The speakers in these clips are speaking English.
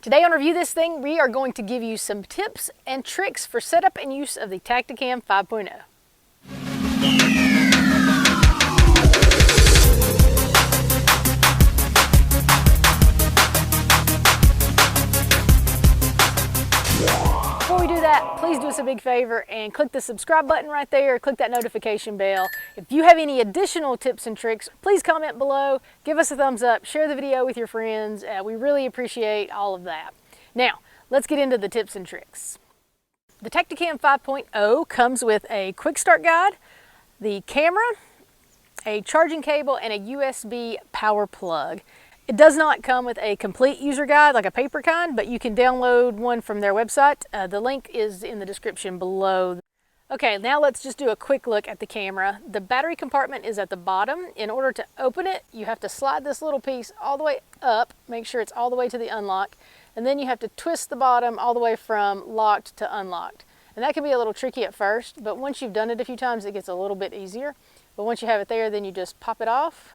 Today on Review This Thing, we are going to give you some tips and tricks for setup and use of the Tactacam 5.0. Before we do that, please do us a big favor and click the subscribe button right there, click that notification bell. If you have any additional tips and tricks, please comment below, give us a thumbs up, share the video with your friends. We really appreciate all of that. Now, let's get into the tips and tricks. The Tactacam 5.0 comes with a quick start guide, the camera, a charging cable, and a USB power plug. It does not come with a complete user guide like a paper kind, but you can download one from their website. The link is in the description below. Okay, now let's just do a quick look at the camera. The battery compartment is at the bottom. In order to open it, you have to slide this little piece all the way up, make sure it's all the way to the unlock, and then you have to twist the bottom all the way from locked to unlocked. And that can be a little tricky at first, but once you've done it a few times, it gets a little bit easier. But once you have it there, then you just pop it off.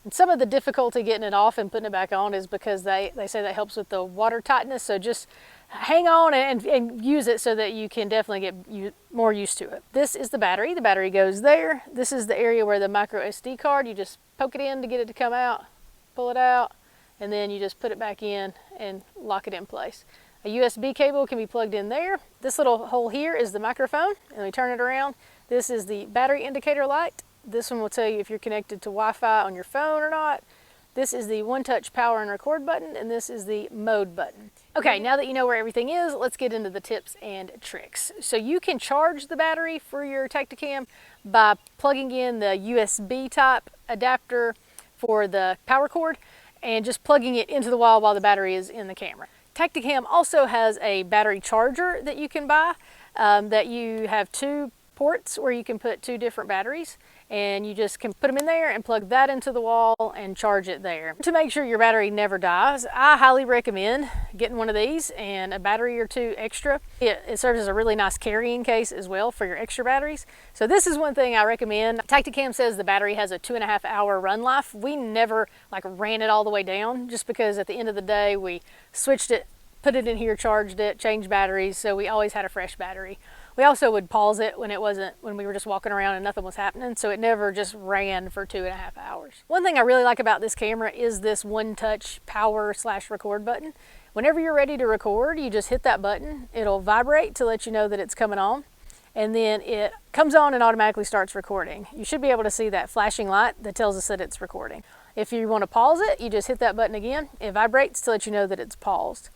And some of the difficulty getting it off and putting it back on is because they say that helps with the water tightness. So just hang on and use it so that you can definitely get more used to it. This is the battery. The battery goes there. This is the area where the micro SD card, you just poke it in to get it to come out, pull it out, and then you just put it back in and lock it in place. A USB cable can be plugged in there. This little hole here is the microphone, and we turn it around. This is the battery indicator light. This one will tell you if you're connected to Wi-Fi on your phone or not. This is the one-touch power and record button, and this is the mode button. Okay, now that you know where everything is, let's get into the tips and tricks. So you can charge the battery for your Tactacam by plugging in the USB type adapter for the power cord and just plugging it into the wall while the battery is in the camera. Tactacam also has a battery charger that you can buy that you have two ports where you can put two different batteries, and you just can put them in there and plug that into the wall and charge it there. To make sure your battery never dies, I highly recommend getting one of these and a battery or two extra. It serves as a really nice carrying case as well for your extra batteries. So this is one thing I recommend. Tactacam says the battery has a 2.5 hour run life. We never ran it all the way down just because at the end of the day we switched it, put it in here, charged it, changed batteries, so we always had a fresh battery. We also would pause it when we were just walking around and nothing was happening, so it never just ran for 2.5 hours. One thing I really like about this camera is this one-touch power/record button. Whenever you're ready to record, you just hit that button. It'll vibrate to let you know that it's coming on, and then it comes on and automatically starts recording. You should be able to see that flashing light that tells us that it's recording. If you want to pause it, you just hit that button again. It vibrates to let you know that it's paused.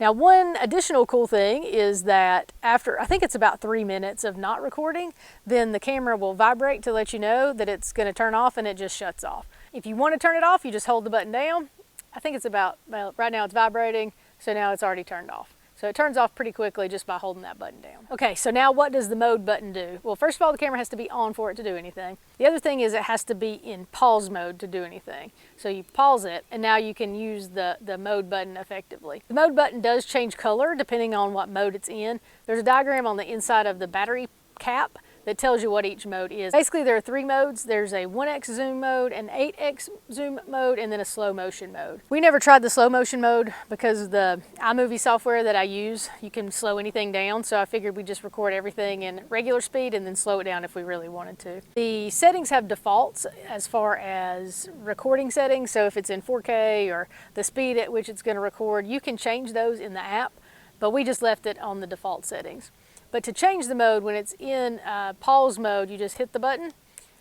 Now, one additional cool thing is that after, I think it's about 3 minutes of not recording, then the camera will vibrate to let you know that it's going to turn off, and it just shuts off. If you want to turn it off, you just hold the button down. I think it's about, well, right now it's vibrating, so now it's already turned off. So it turns off pretty quickly just by holding that button down. Okay, so now what does the mode button do? Well, first of all, the camera has to be on for it to do anything. The other thing is it has to be in pause mode to do anything. So you pause it, and now you can use the mode button effectively. The mode button does change color depending on what mode it's in. There's a diagram on the inside of the battery cap that tells you what each mode is. Basically, there are 3 modes. There's a 1x zoom mode, an 8x zoom mode, and then a slow motion mode. We never tried the slow motion mode because the iMovie software that I use, you can slow anything down, so I figured we'd just record everything in regular speed and then slow it down if we really wanted to. The settings have defaults as far as recording settings, so if it's in 4K or the speed at which it's going to record, you can change those in the app, but we just left it on the default settings. But to change the mode, when it's in pause mode, you just hit the button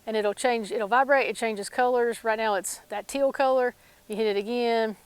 and it'll vibrate, it changes colors. Right now it's that teal color. You hit it again,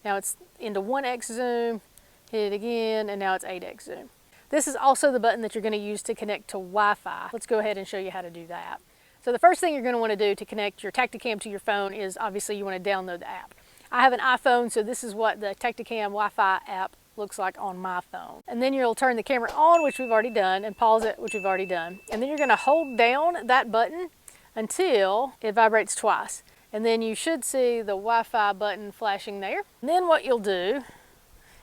now it's into 1x zoom, hit it again, and now it's 8x zoom. This is also the button that you're going to use to connect to Wi-Fi. Let's go ahead and show you how to do that. So the first thing you're going to want to do to connect your Tactacam to your phone is obviously you want to download the app. I have an iPhone, so this is what the Tactacam Wi-Fi app looks like on my phone. And then you'll turn the camera on, which we've already done, and pause it, which we've already done. And then you're going to hold down that button until it vibrates twice. And then you should see the Wi-Fi button flashing there. And then what you'll do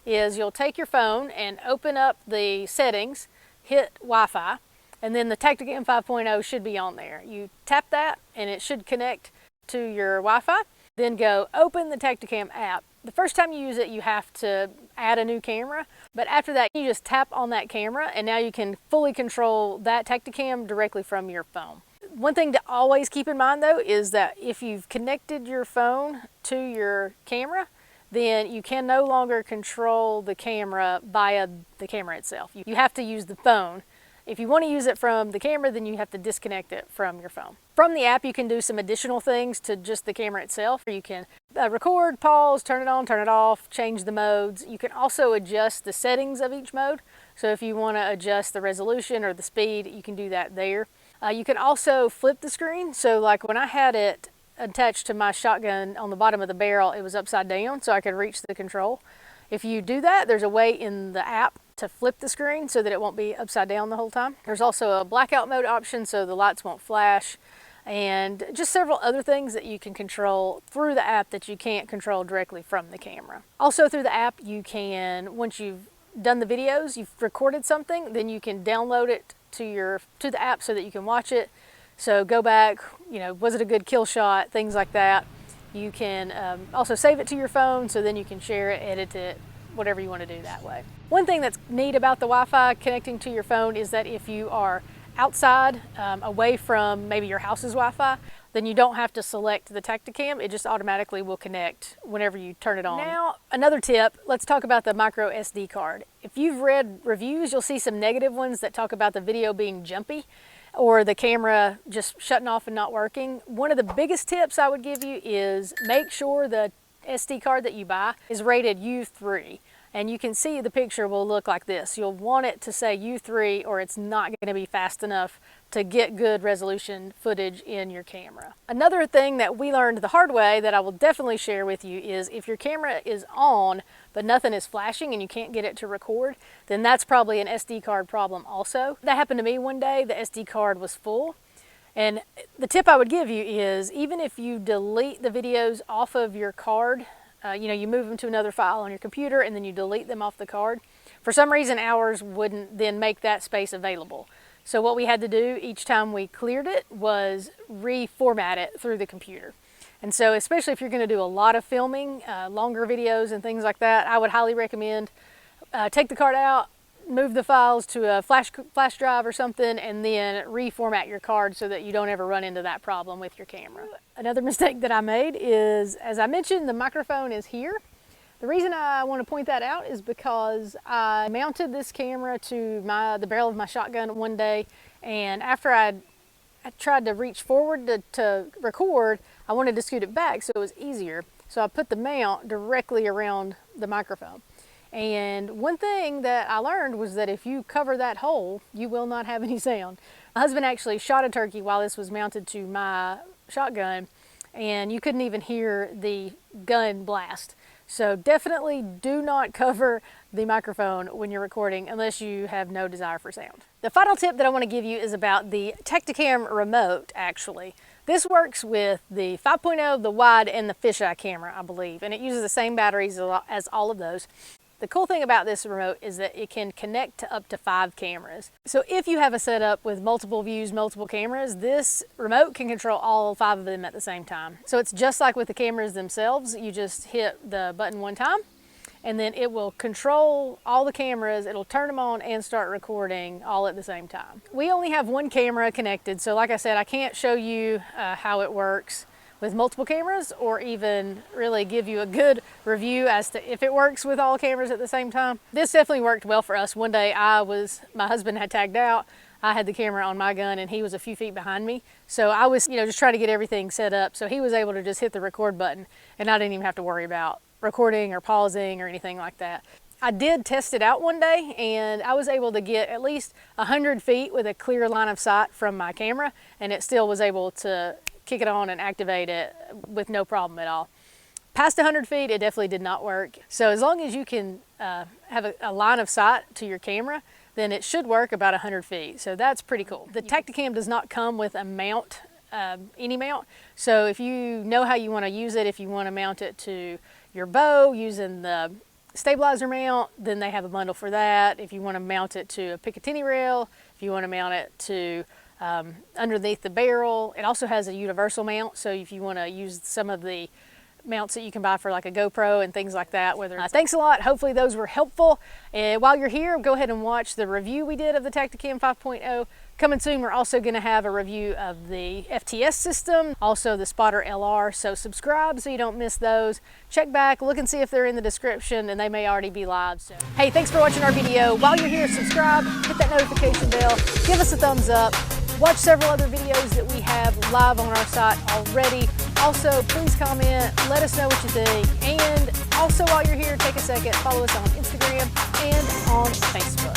is you'll take your phone and open up the settings, hit Wi-Fi, and then the Tactacam 5.0 should be on there. You tap that and it should connect to your Wi-Fi. Then go open the Tactacam app. The first time you use it, you have to add a new camera, but after that, you just tap on that camera and now you can fully control that Tactacam directly from your phone. One thing to always keep in mind though is that if you've connected your phone to your camera, then you can no longer control the camera via the camera itself. You have to use the phone. If you want to use it from the camera, then you have to disconnect it from your phone. From the app, you can do some additional things to just the camera itself. You can record, pause, turn it on, turn it off, change the modes. You can also adjust the settings of each mode. So if you want to adjust the resolution or the speed, you can do that there. You can also flip the screen. So like when I had it attached to my shotgun on the bottom of the barrel, it was upside down so I could reach the control. If you do that, there's a way in the app to flip the screen so that it won't be upside down the whole time. There's also a blackout mode option so the lights won't flash, and just several other things that you can control through the app that you can't control directly from the camera. Also through the app, you can, once you've done the videos, you've recorded something, then you can download it to the app so that you can watch it. So go back, was it a good kill shot, things like that. You can also save it to your phone so then you can share it, edit it, whatever you want to do that way. One thing that's neat about the Wi-Fi connecting to your phone is that if you are outside, away from maybe your house's Wi-Fi, then you don't have to select the Tactacam. It just automatically will connect whenever you turn it on. Now, another tip, let's talk about the micro SD card. If you've read reviews, you'll see some negative ones that talk about the video being jumpy or the camera just shutting off and not working. One of the biggest tips I would give you is make sure the SD card that you buy is rated U3. And you can see the picture will look like this. You'll want it to say U3 or it's not going to be fast enough to get good resolution footage in your camera. Another thing that we learned the hard way that I will definitely share with you is if your camera is on but nothing is flashing and you can't get it to record, then that's probably an SD card problem also. That happened to me one day. The SD card was full. And the tip I would give you is even if you delete the videos off of your card, you move them to another file on your computer and then you delete them off the card. For some reason, ours wouldn't then make that space available. So what we had to do each time we cleared it was reformat it through the computer. And so especially if you're going to do a lot of filming, longer videos and things like that, I would highly recommend take the card out, move the files to a flash drive or something, and then reformat your card so that you don't ever run into that problem with your camera. Another mistake that I made is, as I mentioned, the microphone is here. The reason I want to point that out is because I mounted this camera to the barrel of my shotgun one day, and after I tried to reach forward to record, I wanted to scoot it back so it was easier. So I put the mount directly around the microphone. And one thing that I learned was that if you cover that hole, you will not have any sound. My husband actually shot a turkey while this was mounted to my shotgun, and you couldn't even hear the gun blast. So definitely do not cover the microphone when you're recording unless you have no desire for sound. The final tip that I want to give you is about the Tactacam remote, actually. This works with the 5.0, the wide, and the fisheye camera, I believe, and it uses the same batteries as all of those. The cool thing about this remote is that it can connect to up to 5 cameras. So if you have a setup with multiple views, multiple cameras, this remote can control all 5 of them at the same time. So it's just like with the cameras themselves. You just hit the button one time and then it will control all the cameras. It'll turn them on and start recording all at the same time. We only have one camera connected, so like I said, I can't show you how it works with multiple cameras or even really give you a good review as to if it works with all cameras at the same time. This definitely worked well for us. One day my husband had tagged out, I had the camera on my gun and he was a few feet behind me. So I was, just trying to get everything set up. So he was able to just hit the record button and I didn't even have to worry about recording or pausing or anything like that. I did test it out one day and I was able to get at least 100 feet with a clear line of sight from my camera, and it still was able to kick it on and activate it with no problem at all. Past 100 feet, it definitely did not work. So as long as you can have a line of sight to your camera, then it should work about 100 feet. So that's pretty cool. The Tactacam does not come with a mount, any mount. So if you know how you want to use it, if you want to mount it to your bow using the stabilizer mount, then they have a bundle for that. If you want to mount it to a Picatinny rail, if you want to mount it to underneath the barrel, it also has a universal mount. So if you want to use some of the mounts that you can buy for like a GoPro and things like that. Thanks a lot. Hopefully those were helpful. While you're here, go ahead and watch the review we did of the Tactacam 5.0. Coming soon, we're also going to have a review of the FTS system, also the Spotter LR, so subscribe so you don't miss those. Check back, look and see if they're in the description, and they may already be live. So, hey, thanks for watching our video. While you're here, subscribe, hit that notification bell, give us a thumbs up, watch several other videos that we have live on our site already. Also, please comment, let us know what you think, and also while you're here, take a second, follow us on Instagram and on Facebook.